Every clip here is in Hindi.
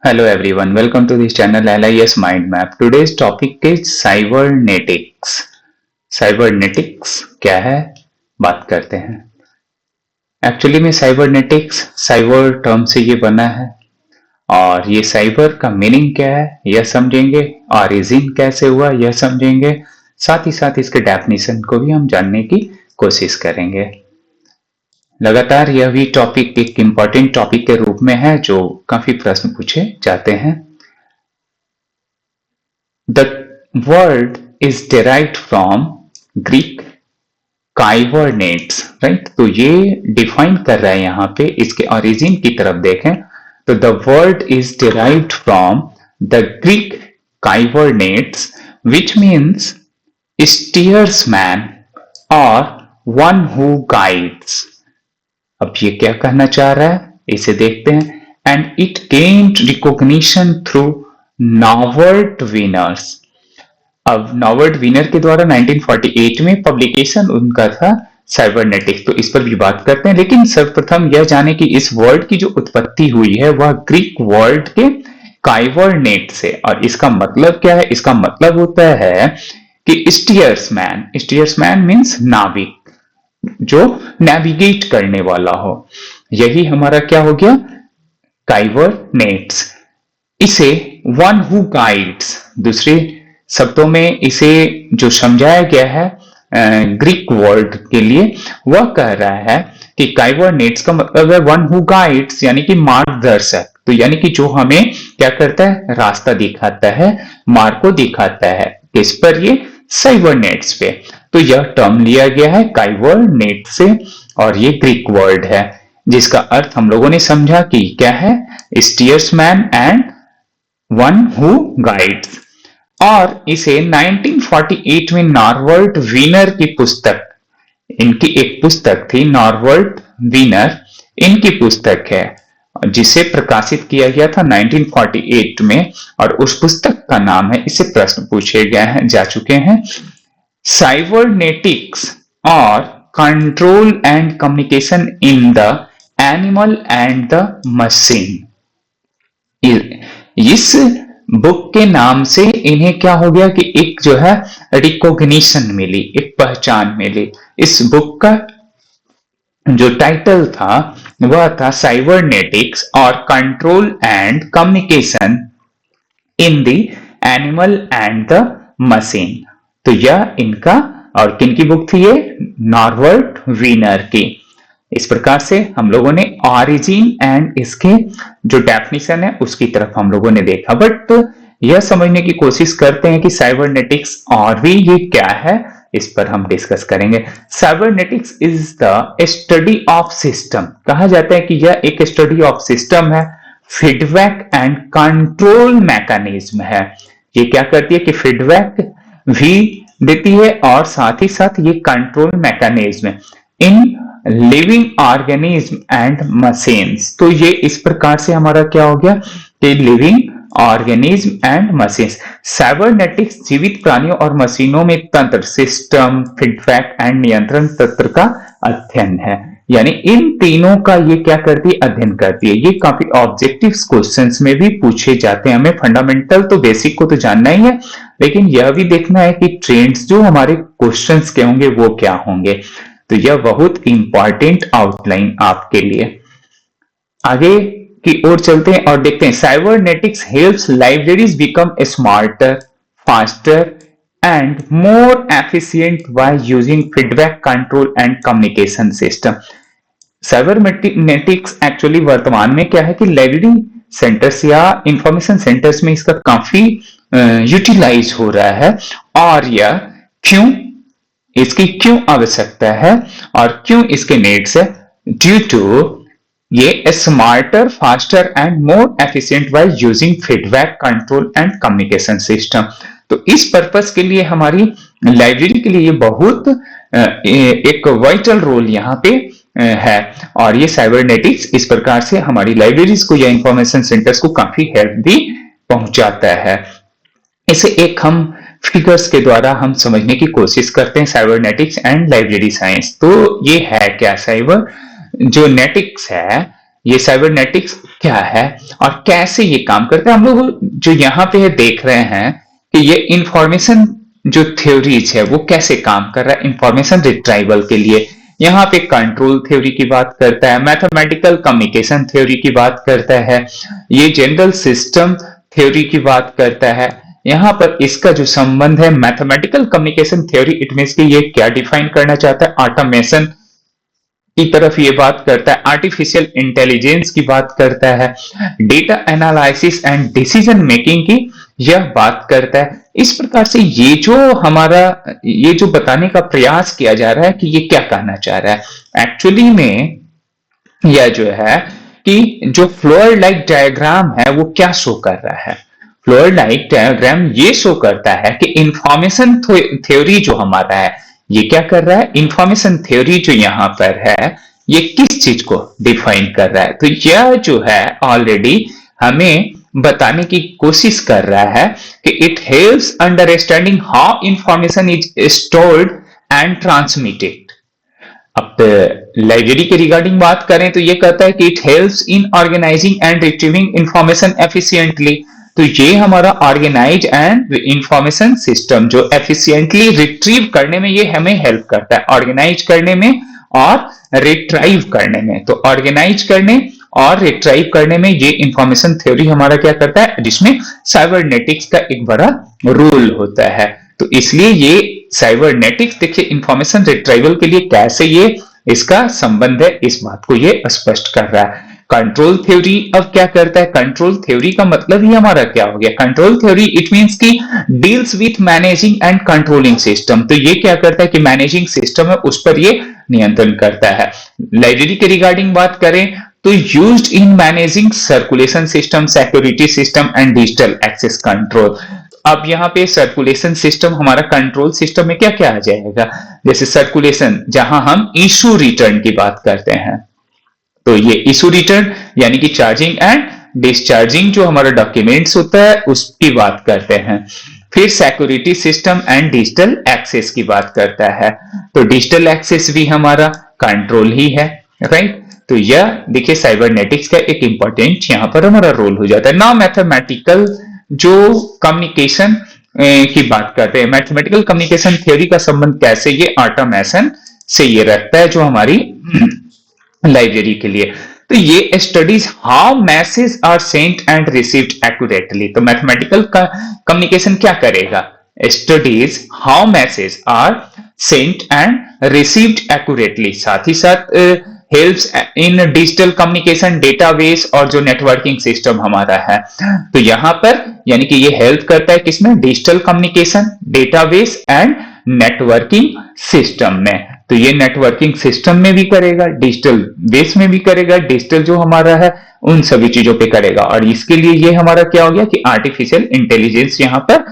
Hello everyone, welcome to this channel LIS Mind Map. Today's topic is cybernetics. Cybernetics क्या है? बात करते हैं. एक्चुअली में साइबरनेटिक्स साइबर टर्म से ये बना है और ये साइबर का मीनिंग क्या है यह समझेंगे, ऑरिजिन कैसे हुआ यह समझेंगे, साथ ही साथ इसके डेफिनेशन को भी हम जानने की कोशिश करेंगे. लगातार यह भी टॉपिक एक इम्पॉर्टेंट टॉपिक के रूप में है जो काफी प्रश्न पूछे जाते हैं. The word is derived from Greek kybernetes, right. तो ये डिफाइन कर रहा है यहाँ पे, इसके ओरिजिन की तरफ देखें तो the word is derived from the Greek kybernetes which means steersman or one who guides. अब ये क्या कहना चाह रहा है इसे देखते हैं. And it gained recognition through Norbert Wiener's. अब नॉवर्ड विनर के द्वारा 1948 में पब्लिकेशन उनका था साइबरनेटिक्स, तो इस पर भी बात करते हैं. लेकिन सर्वप्रथम यह जाने कि इस वर्ड की जो उत्पत्ति हुई है वह ग्रीक वर्ड के काइबरनेट से. और इसका मतलब क्या है? इसका मतलब होता है कि स्टीयर्समैन. स्टीयर्समैन मीन्स नाविक, जो नेविगेट करने वाला हो. यही हमारा क्या हो गया? काइबरनेट्स. इसे वन हु गाइड्स, दूसरे शब्दों में इसे जो समझाया गया है ग्रीक वर्ड के लिए, वह कह रहा है कि काइबरनेट्स का मतलब है वन हु गाइड्स, यानी कि मार्गदर्शक. तो यानी कि जो हमें क्या करता है? रास्ता दिखाता है, मार्ग को दिखाता है. किस पर? ये साइबरनेट्स पे. तो यह टर्म लिया गया है काइबरनेट से और ये ग्रीक वर्ड है जिसका अर्थ हम लोगों ने समझा कि क्या है? स्टीयर्समैन एंड वन हु गाइड्स. और इसे 1948 में नॉर्वर्ड वीनर की पुस्तक, इनकी एक पुस्तक थी नॉर्वर्ड वीनर, इनकी पुस्तक है जिसे प्रकाशित किया गया था 1948 में. और उस पुस्तक का नाम है, इससे प्रश्न पूछे गए हैं जा चुके हैं, साइबरनेटिक्स और control and communication in the animal and the machine. इस बुक के नाम से इन्हें क्या हो गया कि एक जो है रिकॉग्निशन मिली, एक पहचान मिली. इस बुक का जो टाइटल था वह था साइबरनेटिक्स और control and communication in the animal and the machine. तो यह इनका, और किनकी बुक थी ये? नॉर्वर्ड वीनर की. इस प्रकार से हम लोगों ने ऑरिजिन एंड इसके जो डेफिनेशन है उसकी तरफ हम लोगों ने देखा. बट यह समझने की कोशिश करते हैं कि साइबरनेटिक्स और भी ये क्या है, इस पर हम डिस्कस करेंगे. Cybernetics is the study of system. कहा जाता है कि यह एक स्टडी ऑफ सिस्टम है, फीडबैक एंड कंट्रोल मैकेनिज्म है. ये क्या करती है कि फीडबैक भी देती है और साथ ही साथ ये control mechanism in living organism and machines. तो ये इस प्रकार से हमारा क्या हो गया कि living organism and machines. Cybernetics जीवित प्राणियों और मशीनों में तंत्र, सिस्टम, फीडबैक एंड नियंत्रण तंत्र का अध्ययन है. यानी इन तीनों का ये क्या करती है? अध्ययन करती है. ये काफी ऑब्जेक्टिव क्वेश्चंस में भी पूछे जाते हैं. हमें फंडामेंटल तो बेसिक को तो जानना ही है, लेकिन यह भी देखना है कि ट्रेंड्स जो हमारे क्वेश्चंस के होंगे वो क्या होंगे. तो यह बहुत इंपॉर्टेंट आउटलाइन आपके लिए. आगे की ओर चलते हैं और देखते हैं. Cybernetics helps libraries become smarter, faster and more efficient by using feedback, control and communication system. Cybernetics actually वर्तमान में क्या है कि लाइब्रेरी सेंटर्स या इंफॉर्मेशन सेंटर्स में इसका काफी यूटिलाइज हो रहा है. और यह क्यों, इसकी क्यों आवश्यकता है और क्यों इसके नीड्स है? ड्यू टू ये smarter, faster and more efficient by using feedback, control and communication system. तो इस पर्पस के लिए हमारी लाइब्रेरी के लिए ये बहुत एक वाइटल रोल यहाँ पे है. और ये साइबरनेटिक्स इस प्रकार से हमारी लाइब्रेरीज को या इंफॉर्मेशन सेंटर्स को काफी हेल्प भी पहुंचाता है. इसे एक हम फिगर्स के द्वारा हम समझने की कोशिश करते हैं, साइबरनेटिक्स एंड लाइब्रेरी साइंस. तो ये है क्या? साइबर जो नेटिक्स है ये साइबरनेटिक्स क्या है और कैसे ये काम करता है। हम लोग जो यहाँ पे देख रहे हैं कि ये इंफॉर्मेशन जो थ्योरीज है वो कैसे काम कर रहा है इंफॉर्मेशन रिट्राइवल के लिए। यहाँ पे कंट्रोल थ्योरी की बात करता है, मैथमेटिकल कम्युनिकेशन थ्योरी की बात करता है, ये जनरल सिस्टम थ्योरी की बात करता है। यहाँ पर इसका जो संबंध है mathematical communication theory, it means कि ये क्या डिफाइन करना चाहता है, ऑटोमेशन की तरफ ये बात करता है, आर्टिफिशियल इंटेलिजेंस की बात करता है, data analysis and decision making की यह बात करता है। इस प्रकार से ये जो बताने का प्रयास किया जा रहा है कि ये क्या कहना चाह रहा है एक्चुअली में, यह जो है कि जो फ्लोर लाइक डायग्राम है वो क्या शो कर रहा है। फ्लोर लाइक डायग्राम ये शो करता है कि इंफॉर्मेशन थ्योरी जो हमारा है ये क्या कर रहा है, इंफॉर्मेशन थ्योरी जो यहां पर है ये किस चीज को डिफाइन कर रहा है। तो यह जो है ऑलरेडी हमें बताने की कोशिश कर रहा है कि it helps understanding how information is stored and transmitted. अब लाइब्रेरी के रिगार्डिंग बात करें तो ये कहता है कि it helps in organizing and retrieving information efficiently. तो ये हमारा ऑर्गेनाइज एंड इंफॉर्मेशन सिस्टम जो एफिशिएंटली रिट्रीव करने में ये हमें हेल्प करता है, ऑर्गेनाइज करने में और रिट्राइव करने में। तो ऑर्गेनाइज करने और रिट्राइव करने में ये इंफॉर्मेशन थ्योरी हमारा क्या करता है, जिसमें साइबरनेटिक्स का एक बड़ा रोल होता है। तो इसलिए ये साइबरनेटिक्स देखिए इंफॉर्मेशन रिट्राइवल के लिए कैसे ये इसका संबंध है, इस बात को ये स्पष्ट कर रहा है। कंट्रोल थ्योरी अब क्या करता है, कंट्रोल थ्योरी का मतलब ही हमारा क्या हो गया, कंट्रोल थ्योरी इट मींस कि deals with managing and controlling system. तो ये क्या करता है कि मैनेजिंग सिस्टम है उस पर ये नियंत्रण करता है। लाइब्रेरी के रिगार्डिंग बात करें तो used in managing circulation system, security system and digital access control. अब यहाँ पे सर्कुलेशन सिस्टम हमारा कंट्रोल सिस्टम में क्या क्या आ जाएगा, जैसे सर्कुलेशन जहां हम इशू रिटर्न की बात करते हैं, तो ये इशू रिटर्न यानी कि चार्जिंग एंड डिस्चार्जिंग जो हमारा डॉक्यूमेंट्स होता है उसकी बात करते हैं। फिर security system and digital access की बात करता है, तो डिजिटल एक्सेस भी हमारा कंट्रोल ही है, राइट। तो यह देखिए साइबरनेटिक्स का एक इंपॉर्टेंट यहां पर हमारा रोल हो जाता है। नाउ मैथमेटिकल जो कम्युनिकेशन की बात करते हैं, मैथमेटिकल कम्युनिकेशन थ्योरी का संबंध कैसे ये ऑटोमेशन से ये रखता है जो हमारी लाइब्रेरी के लिए। तो ये studies how message are sent and received accurately. तो मैथमेटिकल कम्युनिकेशन क्या करेगा, studies how message are sent and received accurately, साथ ही साथ helps in digital communication database और जो नेटवर्किंग सिस्टम हमारा है। तो यहां पर यानी कि ये हेल्प करता है किसमें, digital communication database and networking system में। तो ये नेटवर्किंग सिस्टम में भी करेगा, डिजिटल बेस में भी करेगा, डिजिटल जो हमारा है उन सभी चीजों पे करेगा। और इसके लिए ये हमारा क्या हो गया कि आर्टिफिशियल इंटेलिजेंस यहां पर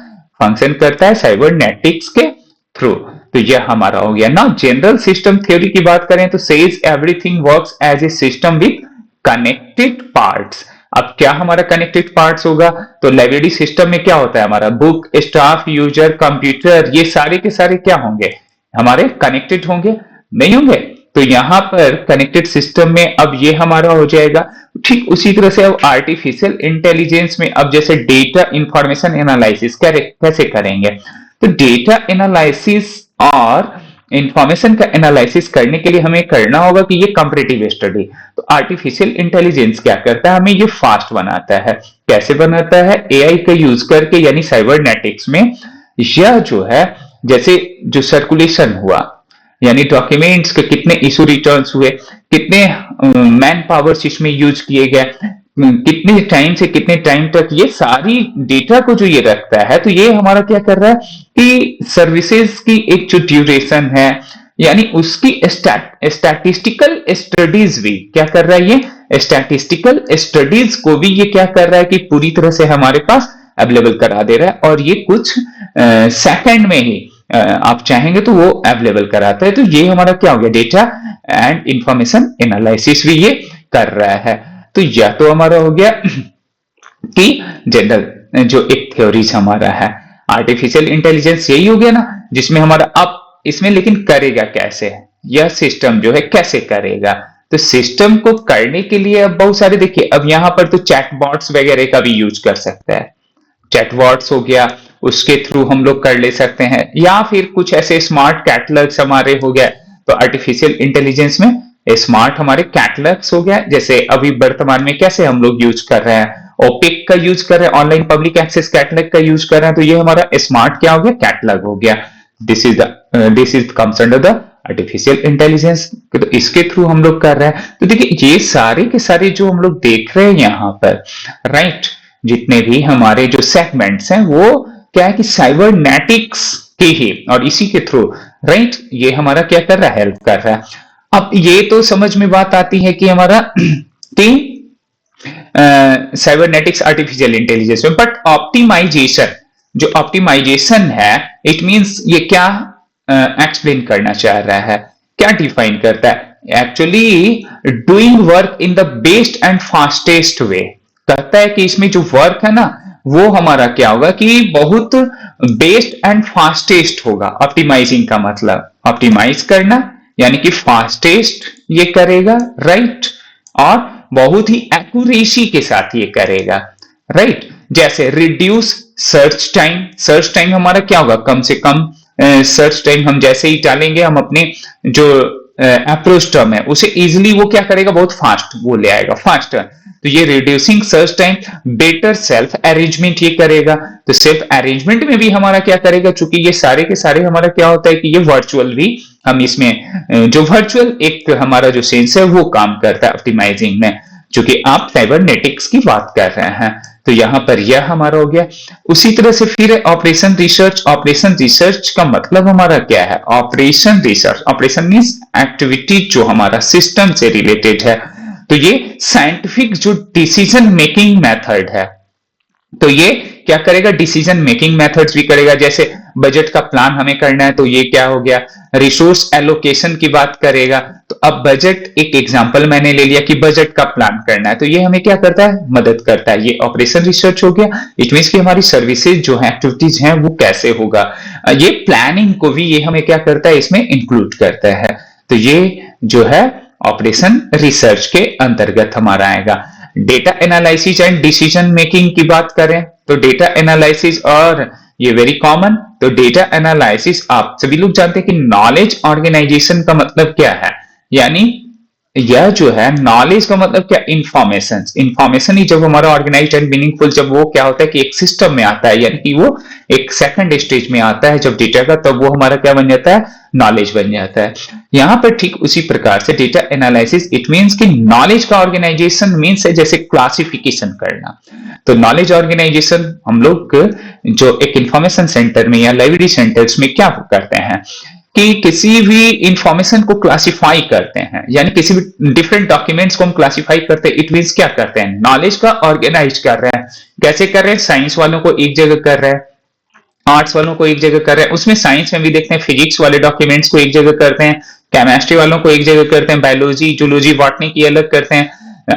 फंक्शन करता है साइबरनेटिक्स के थ्रू। तो यह हमारा हो गया ना। जनरल सिस्टम थ्योरी की बात करें तो says everything works as a system with connected parts. अब क्या हमारा कनेक्टेड पार्ट्स होगा, तो लाइब्रेरी सिस्टम में क्या होता है हमारा, बुक, स्टाफ, यूजर, कंप्यूटर, ये सारे के सारे क्या होंगे हमारे कनेक्टेड होंगे, नहीं होंगे। तो यहां पर कनेक्टेड सिस्टम में अब ये हमारा हो जाएगा। ठीक उसी तरह से अब आर्टिफिशियल इंटेलिजेंस में अब जैसे डेटा इंफॉर्मेशन एनालिसिस कैसे करेंगे, तो डेटा एनालिसिस और इंफॉर्मेशन का एनालिसिस करने के लिए हमें करना होगा कि ये कंपैरेटिव स्टडी। तो आर्टिफिशियल इंटेलिजेंस क्या करता है, हमें ये फास्ट बनाता है। कैसे बनाता है, एआई का यूज करके, यानी साइबरनेटिक्स में यह जो है जैसे जो सर्कुलेशन हुआ यानी डॉक्यूमेंट्स के कितने इशू रिटर्न्स हुए, कितने मैन पावर्स इसमें यूज किए गए, कितने टाइम से कितने टाइम तक, ये सारी डेटा को जो ये रखता है, तो ये हमारा क्या कर रहा है कि सर्विसेज की एक जो ड्यूरेशन है यानी उसकी स्टैटिस्टिकल स्टडीज भी क्या कर रहा है, ये स्टैटिस्टिकल स्टडीज को भी ये क्या कर रहा है कि पूरी तरह से हमारे पास अवेलेबल करा दे रहा है। और ये कुछ सेकंड में ही आप चाहेंगे तो वो अवेलेबल कराता है। तो ये हमारा क्या हो गया, डेटा एंड इंफॉर्मेशन एनालिसिस भी ये कर रहा है। तो यह तो हमारा हो गया कि जनरल जो एक थ्योरीज हमारा है। आर्टिफिशियल इंटेलिजेंस यही हो गया ना, जिसमें हमारा अब इसमें लेकिन करेगा कैसे, यह सिस्टम जो है कैसे करेगा, तो सिस्टम को करने के लिए अब बहुत सारे, देखिए अब यहां पर तो चैटबॉट्स वगैरह का भी यूज कर सकता है, चैटबॉट्स हो गया, उसके थ्रू हम लोग कर ले सकते हैं, या फिर कुछ ऐसे स्मार्ट कैटलॉग्स हमारे हो गया, तो आर्टिफिशियल इंटेलिजेंस में स्मार्ट हमारे कैटलॉग्स हो गया, जैसे अभी वर्तमान में कैसे हम लोग यूज कर रहे हैं, ओपिक का यूज कर रहे हैं, ऑनलाइन पब्लिक एक्सेस कैटलॉग का यूज कर रहे हैं, तो ये हमारा स्मार्ट क्या हो गया, कैटलॉग हो गया। This is comes under the artificial intelligence, तो इसके थ्रू हम लोग कर रहे हैं। तो देखिए ये सारे के सारे जो हम लोग देख रहे हैं यहाँ पर, राइट, जितने भी हमारे जो सेगमेंट्स हैं वो क्या है कि साइबरनेटिक्स के ही और इसी के थ्रू, राइट, ये हमारा क्या कर रहा है, हेल्प कर रहा है। अब ये तो समझ में बात आती है कि हमारा कि साइबरनेटिक्स आर्टिफिशियल इंटेलिजेंस में, बट ऑप्टिमाइजेशन, जो ऑप्टिमाइजेशन है, इट मींस ये क्या एक्सप्लेन करना चाह रहा है, क्या डिफाइन करता है, actually doing work in the best and fastest way, कहता है कि इसमें जो वर्क है ना वो हमारा क्या होगा कि बहुत बेस्ट एंड फास्टेस्ट होगा। ऑप्टिमाइजिंग का मतलब ऑप्टिमाइज करना, यानी कि फास्टेस्ट ये करेगा, राइट, और बहुत ही एक्यूरेसी के साथ ये करेगा, राइट। जैसे reduce search time, search time हमारा क्या होगा, कम से कम सर्च टाइम हम जैसे ही डालेंगे, हम अपने जो अप्रोच टर्म है उसे इजिली वो क्या करेगा, बहुत फास्ट वो ले आएगा, फास्टर, तो ये reducing search time. Better self arrangement ये करेगा, तो सेल्फ अरेंजमेंट में भी हमारा क्या करेगा, चूंकि ये सारे के सारे हमारा क्या होता है कि ये वर्चुअल भी, हम इसमें जो वर्चुअल एक हमारा जो सेंस है वो काम करता है ऑप्टिमाइजिंग में, चूंकि आप साइबरनेटिक्स की बात कर रहे हैं, तो यहां पर यह हमारा हो गया। उसी तरह से फिर ऑपरेशन रिसर्च, ऑपरेशन रिसर्च का मतलब हमारा क्या है, operation research, operation means activity जो हमारा सिस्टम से रिलेटेड है, तो ये साइंटिफिक जो डिसीजन मेकिंग मेथड है, तो ये क्या करेगा, डिसीजन मेकिंग मेथड्स भी करेगा, जैसे बजट का प्लान हमें करना है तो ये क्या हो गया, रिसोर्स एलोकेशन की बात करेगा। तो अब बजट, एक एग्जांपल मैंने ले लिया कि बजट का प्लान करना है, तो ये हमें क्या करता है, मदद करता है, ये ऑपरेशन रिसर्च हो गया। इट मींस कि हमारी सर्विसेज जो है, एक्टिविटीज हैं वो कैसे होगा, ये प्लानिंग को भी ये हमें क्या करता है, इसमें इंक्लूड करता है। तो ये जो है ऑपरेशन रिसर्च के अंतर्गत हमारा आएगा। Data analysis and decision making की बात करें तो डेटा एनालिसिस, और ये वेरी कॉमन, तो डेटा एनालिसिस आप सभी लोग जानते हैं कि नॉलेज ऑर्गेनाइजेशन का मतलब क्या है, यानी यह जो है नॉलेज का मतलब क्या, इंफॉर्मेशन, इंफॉर्मेशन ही जब हमारा ऑर्गेनाइज्ड एंड मीनिंगफुल, जब वो क्या होता है कि एक सिस्टम में आता है, यानी कि वो एक सेकंड स्टेज में आता है जब डेटा का, तब वो हमारा क्या बन जाता है, नॉलेज बन जाता है। यहां पर ठीक उसी प्रकार से डेटा एनालिसिस, इट मींस कि नॉलेज का ऑर्गेनाइजेशन मींस है जैसे क्लासिफिकेशन करना। तो नॉलेज ऑर्गेनाइजेशन हम लोग जो एक इंफॉर्मेशन सेंटर में या लाइब्रेरी सेंटर्स में क्या करते हैं कि किसी भी इंफॉर्मेशन को क्लासिफाई करते हैं, यानी किसी भी डिफरेंट डॉक्यूमेंट्स को हम क्लासिफाई करते हैं, इट मींस क्या करते हैं, नॉलेज का ऑर्गेनाइज कर रहे हैं। कैसे कर रहे हैं, साइंस वालों को एक जगह कर रहे हैं, आर्ट्स वालों को एक जगह कर रहे हैं, उसमें साइंस में भी देखते हैं, फिजिक्स वाले डॉक्यूमेंट्स को एक जगह करते हैं, केमिस्ट्री वालों को एक जगह करते हैं, बायोलॉजी, जूलॉजी, बॉटनी की अलग करते हैं,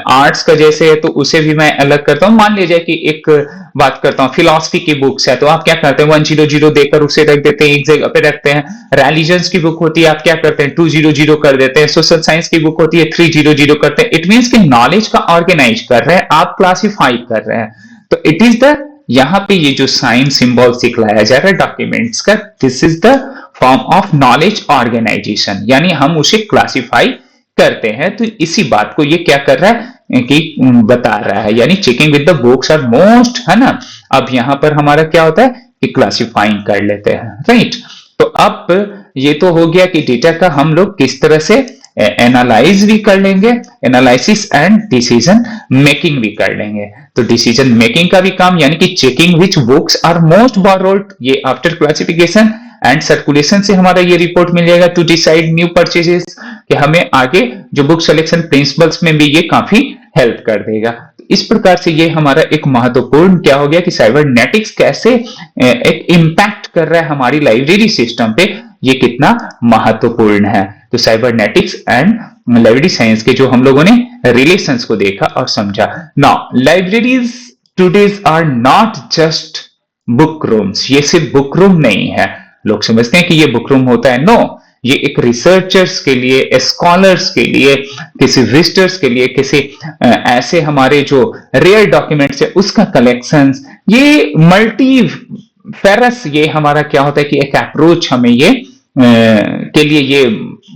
आर्ट्स का जैसे है तो उसे भी मैं अलग करता हूं। मान लीजिए कि एक बात करता हूं, फिलॉसफी की बुक्स है तो आप क्या करते हैं, 100 देकर उसे रख देते हैं, एक जगह पे रखते हैं। रिलीजन्स की बुक होती है, आप क्या करते हैं, 200 कर देते हैं। सोशल साइंस की बुक होती है, 300 करते हैं। इट मींस कि नॉलेज का ऑर्गेनाइज कर रहे हैं, आप क्लासिफाई कर रहे हैं। तो इट इज द, यहां पे ये जो साइन सिंबल सिखलाया जा रहा है डॉक्यूमेंट्स का, this is the form of knowledge organization, यानी हम उसे क्लासिफाई करते हैं। तो इसी बात को ये क्या कर रहा है कि बता रहा है, यानी checking with the books are most, है ना। अब यहां पर हमारा क्या होता है कि क्लासिफाइंग कर लेते हैं, राइट। तो अब ये तो हो गया कि डेटा का हम लोग किस तरह से एनालाइज भी कर लेंगे, एनालिसिस एंड डिसीजन मेकिंग भी कर लेंगे। तो डिसीजन मेकिंग का भी काम, यानी कि checking which books are most borrowed, ये आफ्टर क्लासिफिकेशन एंड सर्कुलेशन से हमारा ये रिपोर्ट मिल जाएगा टू डिसाइड न्यू परचेजेस, कि हमें आगे जो बुक सिलेक्शन प्रिंसिपल्स में भी ये काफी हेल्प कर देगा। इस प्रकार से ये हमारा एक महत्वपूर्ण क्या हो गया कि साइबरनेटिक्स कैसे एक इंपैक्ट कर रहा है हमारी लाइब्रेरी सिस्टम पे, ये कितना महत्वपूर्ण है। तो साइबरनेटिक्स एंड लाइब्रेरी साइंस के जो हम लोगों ने रिलेशंस को देखा और समझा। Now libraries todays are not just book rooms, ये सिर्फ बुक रूम नहीं है। लोग समझते हैं कि ये बुक रूम होता है, नो, ये एक रिसर्चर्स के लिए, स्कॉलर्स के लिए, किसी विजिटर्स के लिए, किसी ऐसे हमारे जो रेयर डॉक्यूमेंट्स है उसका कलेक्शन, ये मल्टी फेरस, ये हमारा क्या होता है कि एक अप्रोच हमें ये के लिए ये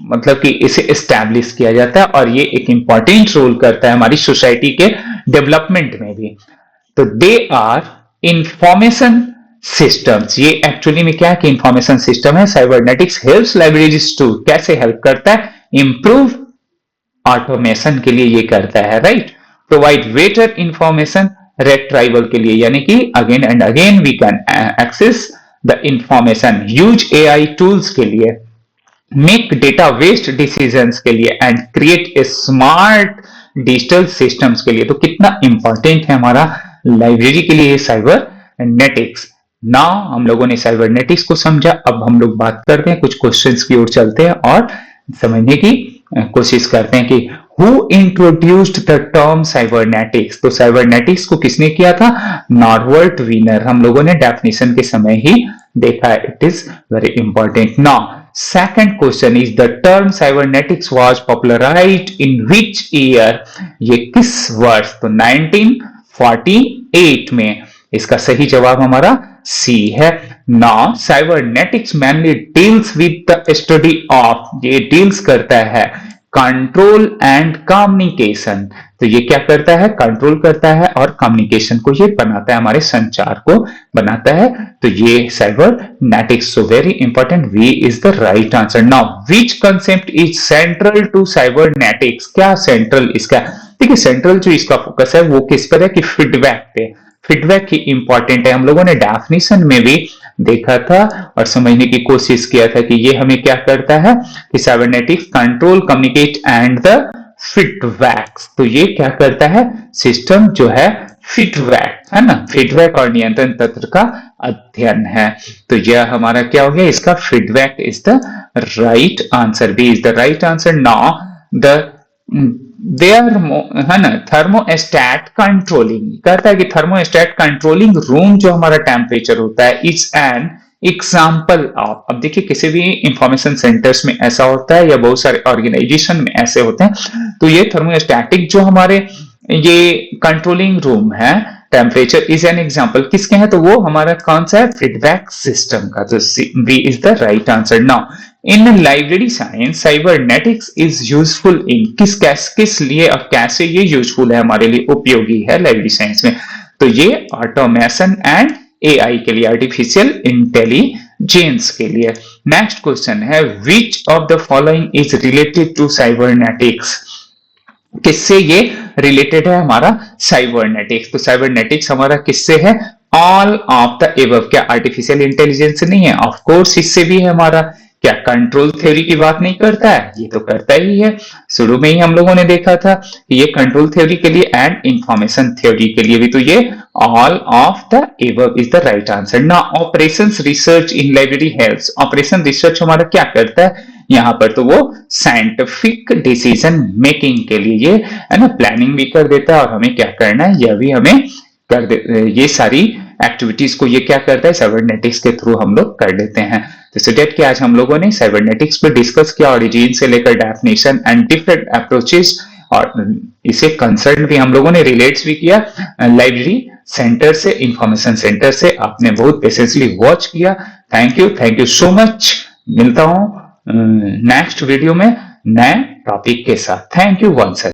मतलब कि इसे एस्टैब्लिश किया जाता है और ये एक इंपॉर्टेंट रोल करता है हमारी सोसाइटी के डेवलपमेंट में भी। तो दे आर इंफॉर्मेशन सिस्टम्स, ये एक्चुअली में क्या है कि इंफॉर्मेशन सिस्टम है। साइबरनेटिक्स हेल्प्स लाइब्रेरीज टू, कैसे हेल्प करता है, इंप्रूव ऑटोमेशन के लिए ये करता है, right. Provide better information retrieval के लिए, यानी कि again and again we can access the information. Use AI tools के लिए, मेक डेटा वेस्ट डिसीजंस के लिए and create a smart digital systems के लिए। तो कितना इंपॉर्टेंट है हमारा लाइब्रेरी के लिए साइबरनेटिक्स। नाउ हम लोगों ने साइबरनेटिक्स को समझा, अब हम लोग बात करते हैं कुछ क्वेश्चंस की ओर चलते हैं और समझने की कोशिश करते हैं कि who introduced the term cybernetics. तो साइबरनेटिक्स को किसने किया था, नॉर्बर्ट वीनर। हम लोगों ने डेफिनेशन के समय ही देखा है, it is very important. Now second question is the term cybernetics was popularised in which year, ये किस वर्ष, तो 1948 में। इसका सही जवाब हमारा सी है। Now cybernetics mainly deals with the study of, ये डील्स करता है कंट्रोल एंड कम्युनिकेशन। तो ये क्या करता है, कंट्रोल करता है और कम्युनिकेशन को ये बनाता है, हमारे संचार को बनाता है। तो ये cybernetics, so very important, we is the right answer. Now which concept is central to cybernetics, क्या सेंट्रल इसका, देखिए सेंट्रल जो इसका फोकस है वो किस पर है कि फीडबैक पे, फीडबैक ही इंपॉर्टेंट है। हम लोगों ने डेफिनेशन में भी देखा था और समझने की कोशिश किया था कि ये हमें क्या करता है कि cybernetics control, communicate and the feedback. तो ये क्या करता है, सिस्टम जो है फीडबैक, है ना, फीडबैक और नियंत्रण तंत्र का अध्ययन है। तो यह हमारा क्या हो गया, इसका feedback is the right answer, B is the right answer. Now the है ना, थर्मोस्टेट कंट्रोलिंग, कहता है कि थर्मोस्टेट कंट्रोलिंग रूम जो हमारा टेम्परेचर होता है इज एन एग्जाम्पल ऑफ। अब देखिए किसी भी इंफॉर्मेशन सेंटर्स में ऐसा होता है या बहुत सारे ऑर्गेनाइजेशन में ऐसे होते हैं। तो ये थर्मोस्टैटिक जो हमारे ये कंट्रोलिंग रूम है, टेम्परेचर इज एन एग्जाम्पल किसके हैं, तो वो हमारा कौन सा है, फीडबैक सिस्टम का। तो B is the right answer. Now in library science cybernetics is useful in, किस लिए और कैसे ये यूजफुल है, हमारे लिए उपयोगी है लाइब्रेरी साइंस में। तो ये ऑटोमेशन एंड एआई के लिए, आर्टिफिशियल इंटेलिजेंस के लिए। नेक्स्ट क्वेश्चन है which of the following is related to cybernetics, किससे ये रिलेटेड है हमारा साइबरनेटिक्स। तो साइबरनेटिक्स हमारा किससे है, ऑल ऑफ द एबव। क्या आर्टिफिशियल इंटेलिजेंस नहीं है, ऑफ कोर्स इससे भी है हमारा। क्या कंट्रोल थ्योरी की बात नहीं करता है, ये तो करता ही है। शुरू में ही हम लोगों ने देखा था कि ये कंट्रोल थ्योरी के लिए एंड इंफॉर्मेशन थ्योरी के लिए भी, तो ये all of the above is the right answer. Now operations research in library helps, operation research हमारा क्या करता है यहाँ पर, तो वो साइंटिफिक डिसीजन मेकिंग के लिए ये है ना, प्लानिंग भी कर देता है और हमें क्या करना है यह भी हमें कर दे, ये सारी एक्टिविटीज को ये क्या करता है, साइबरनेटिक्स के थ्रू हम लोग कर लेते हैं। तो स्टूडेंट कि आज हम लोगों ने साइबरनेटिक्स पे डिस्कस किया, ओरिजिन से लेकर डेफिनेशन एंड डिफरेंट अप्रोचेस, और इसे कंसर्न भी हम लोगों ने रिलेट्स भी किया लाइब्रेरी सेंटर से, इंफॉर्मेशन सेंटर से। आपने बहुत पेशेंसली वॉच किया, थैंक यू सो मच। मिलता हूं नेक्स्ट वीडियो में नए टॉपिक के साथ। Thank you once again.